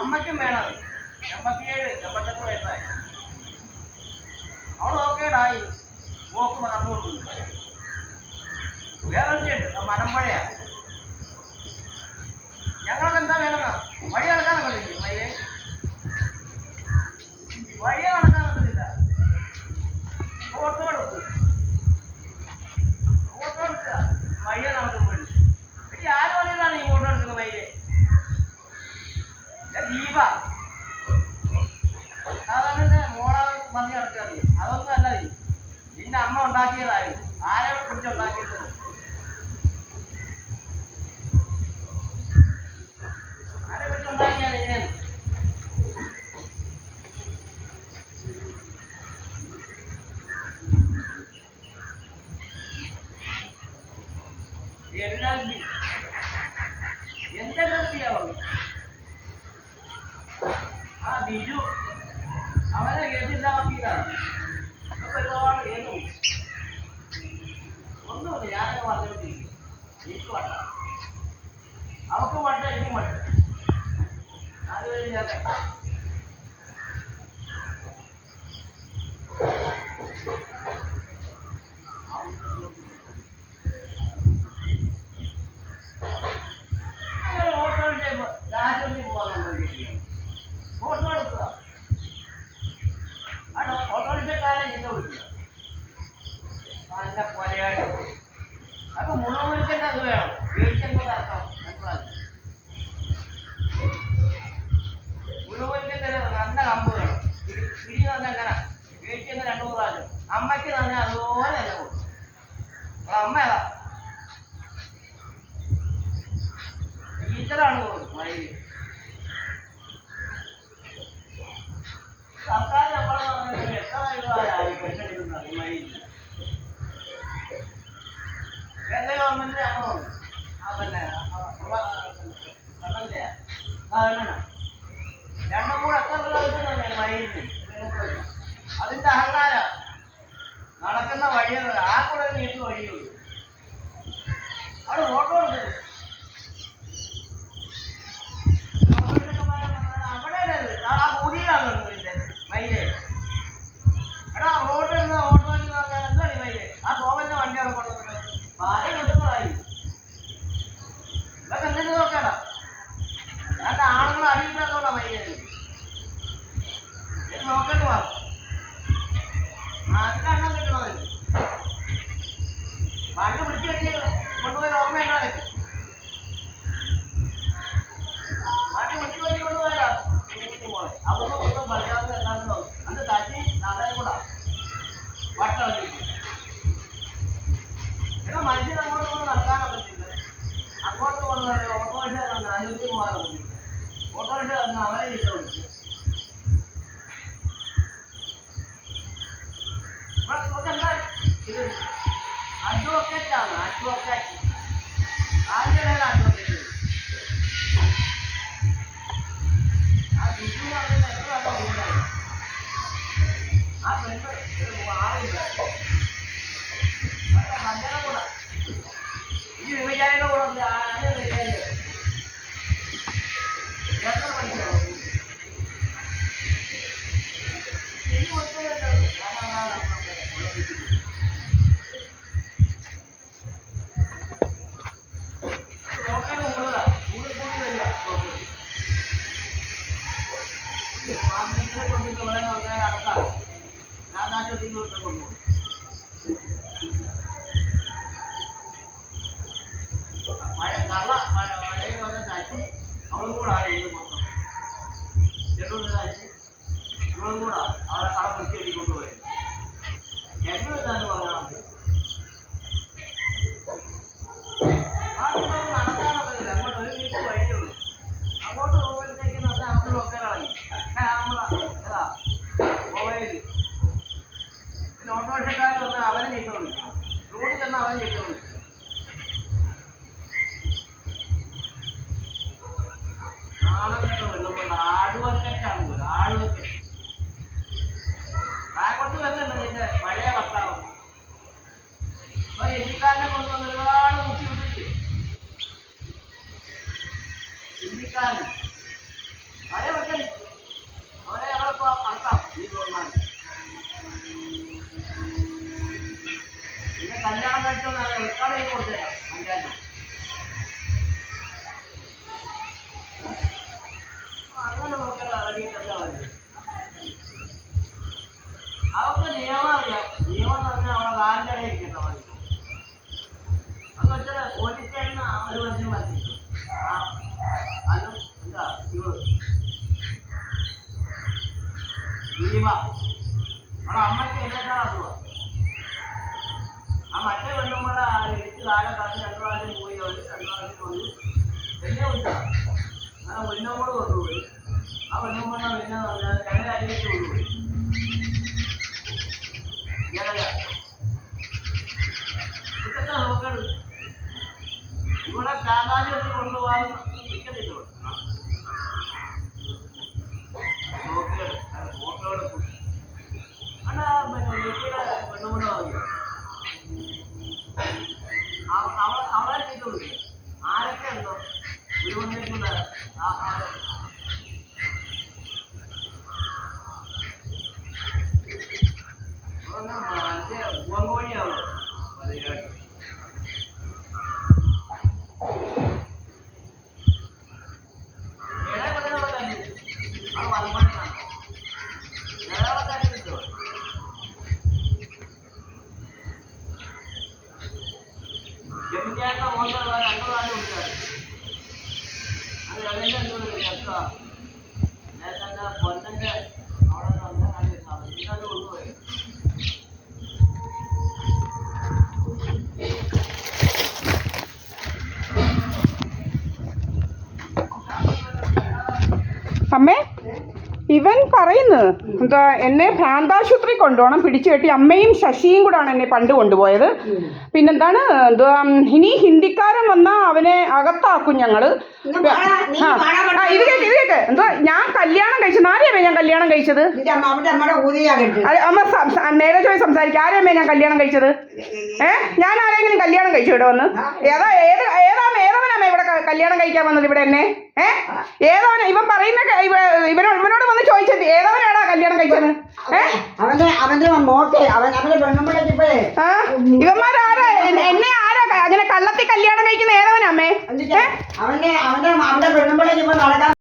അമ്മയ്ക്കും വേണം 87, 88 വയസ്സായി. അവൾ ഓക്കേടായി മോക്ക് നടന്നുകൊണ്ടു. വേറൊക്കെയുണ്ട് മലമ്പഴയാ. ഞങ്ങൾക്ക് എന്താ വേണമെന്നാ വഴി നടക്കാൻ പറ്റില്ല. വഴിയെ നടക്കാൻ പറ്റത്തില്ല. ഓട്ടോ എടുക്കുക വഴിയെ നടക്കുമ്പോൾ എനിക്ക് ആര് പറഞ്ഞതാണ് ഈ ഓട്ടോ എടുക്കുന്നത് വഴിയെ ദീപ അതന്നെ മോളെ മതി നടക്കാറ്. അതൊന്നും അല്ല നിന്റെ അമ്മ ഉണ്ടാക്കിയതായിരുന്നു. ആരെ കുറിച്ച് ഉണ്ടാക്കിയത്? ആരെ കുറിച്ച് ഉണ്ടാക്കിയാണ് ഞാൻ എന്തെങ്കിലും ചെയ്യാവുള്ളൂ. ആ ബിജു അവനെ കേസില്ലാക്കിയതാണ്. ഒരുപാട് കേസും ഒന്നുമില്ല. ഞാനൊക്കെ പറഞ്ഞുകൊണ്ടിരിക്കും. എനിക്ക് വേണ്ട, അവർക്ക് വേണ്ട, എനിക്കും വേണ്ട. അത് കഴിഞ്ഞാൽ ഫോട്ടോ എടുക്കുക. ഓട്ടോറിക്ഷക്കാരെ ചിന്ത വിളിക്കുക. നല്ല പോലെയായിട്ട് അപ്പൊ മുഴുവൻ അത് വേണം. വീഴ്ചെന്നത് അർത്ഥം മനസ്സിലാക്കി. മുഴുവൻ നല്ല കമ്പ് വേണം. പിടി തന്നെ എങ്ങനെ വീഴ്ചെന്ന് 2-3 പ്രാവശ്യം. അമ്മയ്ക്ക് തന്നെ അതുപോലെ തന്നെ കൊടുക്കും. അമ്മ ഏതാ ടീച്ചറാണ് കൊടുക്കും. വഴിയിൽ സർക്കാർ നമ്മളെ എത്ര പെട്ടെടുക്കുന്നത് കേന്ദ്ര ഗവൺമെന്റ് നമ്മളുണ്ട്. പിന്നെ രണ്ടും കൂടെ എത്ര കിട്ടുന്നുണ്ട് വഴിയിൽ. അതിന്റെ അഹങ്കാരം നടക്കുന്ന വഴികൾ ആ കൂടെ നീട്ട് വഴിയുള്ളൂ. അവിടെ ഫോട്ടോ എടുക്കുന്നത് ആ കൂടിയിലാണ് മൈലേ. എടാ റോഡിൽ നിന്ന് ഓട്ടോ എന്താ മൈലേ? ആ ഗോവന്റെ വണ്ടിയാണ് കൊണ്ടുവന്നത്. ഭാര്യ കിട്ടുന്നതായി ഇതൊക്കെ എന്തെങ്കിലും നോക്കടാ. ഞാൻ ആണുങ്ങൾ അറിയില്ലാത്തോടാ മൈലേ നോക്കേണ്ടി പോകാം. അതിലെണ്ണം കിട്ടണത് വണ്ടി പിടിച്ചു കെട്ടി കൊണ്ടുപോയി ഓർമ്മ എന്നാണ് വണ്ടി പിടിച്ചു കെട്ടി കൊണ്ടുപോയാ പോലെ അതൊന്നും ഒന്നും പറയാതെ എല്ലാവരും അന്ന് തല്ലി നാളെ കൂടാ വട്ടം. എടാ മനുഷ്യൻ അങ്ങോട്ട് കൊണ്ട് നടക്കാനോ പറ്റില്ല. അങ്ങോട്ട് കൊണ്ട് ഓട്ടോറിക്ഷ അനുവദിച്ച് പോകാനോ പറ്റില്ല. ഓട്ടോറിക്ഷ തന്നെ അവരെ ഇഷ്ടം വിളിച്ചു. എന്താ ഇത് അഡ്വക്കേറ്റാണ്. അഡ്വക്കേറ്റ് ആരുടെ അഡ്വക്കേറ്റ് ആ ബിജു എന്ന് പറയുന്നത് എത്ര ഉണ്ടായി. ആ പെണ്ണ് ആളില്ല. മഞ്ഞയുടെ കൂടെ ഈ വിവചാരിയുടെ കൂടെ ആരെ വിചാരിച്ചത് എത്ര പഠിക്കണോ ശരി കൊടുത്തതല്ലോ. കൊണ്ടിട്ട് വളരെ നടക്കാം. ഞാൻ നാട്ടിൽ കൊണ്ടുപോകും. പിന്നെ കല്യാണം കഴിച്ചൊന്നും റെക്കോർഡ് ചെയ്ത് കൊടുത്തേക്കാം പഞ്ചായത്ത്. അങ്ങനെ നോക്കല ഇറങ്ങിയിട്ടല്ല മതി. അവർക്ക് നിയമം അറിയാം. നിയമം എന്ന് പറഞ്ഞാൽ അവിടെ കാലിൻ്റെ ഇരിക്കട്ടെ മതി. അത് വെച്ചാൽ പോലീസുകാരന് ഒരു വർഷം മതി. അതും എന്താ ദീപ അവിടെ അമ്മയ്ക്ക് എന്നേക്കാൾ അസുഖം. ആ മറ്റേ പെണ്ണുമ്പോൾ ഇടിച്ച് കാലം പറഞ്ഞ് 2 പ്രാവശ്യം പോയി. അവർ 2 പ്രാവശ്യം പോയി എന്നെ വിളിച്ചാൽ അങ്ങനെ പെണ്ണുമ്പോൾ കൊണ്ടുപോയി. ആ പെണ്ണുമ്പോൾ പിന്നെ ഞങ്ങളുടെ അരിയിലേക്ക് കൊണ്ടുപോയി. ഇതൊക്കെ നോക്കരുത്. ഇവിടെ പ്രാധാന്യത്തിൽ കൊണ്ടുപോകാൻ നിൽക്കുന്നില്ല. നോക്കിയത് ഫോട്ടോ എടുക്കും. അവിടെ നെറ്റിയുടെ പെണ്ണുകൊണ്ട് വാങ്ങി അവളെ ചെയ്ത് കൊടുക്കുക. ആരൊക്കെ ഉണ്ടോ ഒരു വന്നിട്ടുണ്ട് പൂവങ്കോഴിയാവും പതിനായിട്ട്. ഇടയെ പതിനുള്ള കാര്യം അത് വലപ്പാട്ടാണ്. ഇടയാളെ കാര്യം കിട്ടുമോ? ജമിക്കാരുടെ മോശമുള്ള 2 നാല് കുട്ടിയാണ്. അത് എവിടെയെങ്കിലും എന്തുകൊണ്ട് രസമാണ്. നേരത്തെ പൊന്നൻ്റെ അവിടെ നിന്ന് കണ്ടിട്ടാണ് ഇന്നത് കൊണ്ടുപോയി. അമ്മേ, ഇവൻ പറയുന്നു എന്താ എന്നെ ഭ്രാന്താശുപത്രി കൊണ്ടുപോകണം, പിടിച്ചു കെട്ടി. അമ്മയും ശശിയും കൂടാണ് എന്നെ പണ്ട് കൊണ്ടുപോയത്. പിന്നെന്താണ് എന്താ ഇനി ഹിന്ദിക്കാരൻ വന്നാൽ അവനെ അകത്താക്കും ഞങ്ങള്. ഇത് കേക്ക് എന്താ ഞാൻ കല്യാണം കഴിച്ചത്. ആരെയമ്മേ ഞാൻ കല്യാണം കഴിച്ചത്? അമ്മ നേരെ ചോദിച്ച് സംസാരിക്കും. ആരെയമ്മേ ഞാൻ കല്യാണം കഴിച്ചത്? ഞാൻ ആരെങ്കിലും കല്യാണം കഴിച്ചു ഇവിടെ വന്ന്? ഏതവനാമേ ഇവിടെ കല്യാണം കഴിക്കാൻ വന്നത് ഇവിടെ എന്നെ? ഏതവനാ ഇവൻ പറയുന്ന? ഇവനോട് വന്ന് ചോദിച്ചത് ഏതവനാടാ കല്യാണം കഴിച്ചത്? ഇവന്മാരെ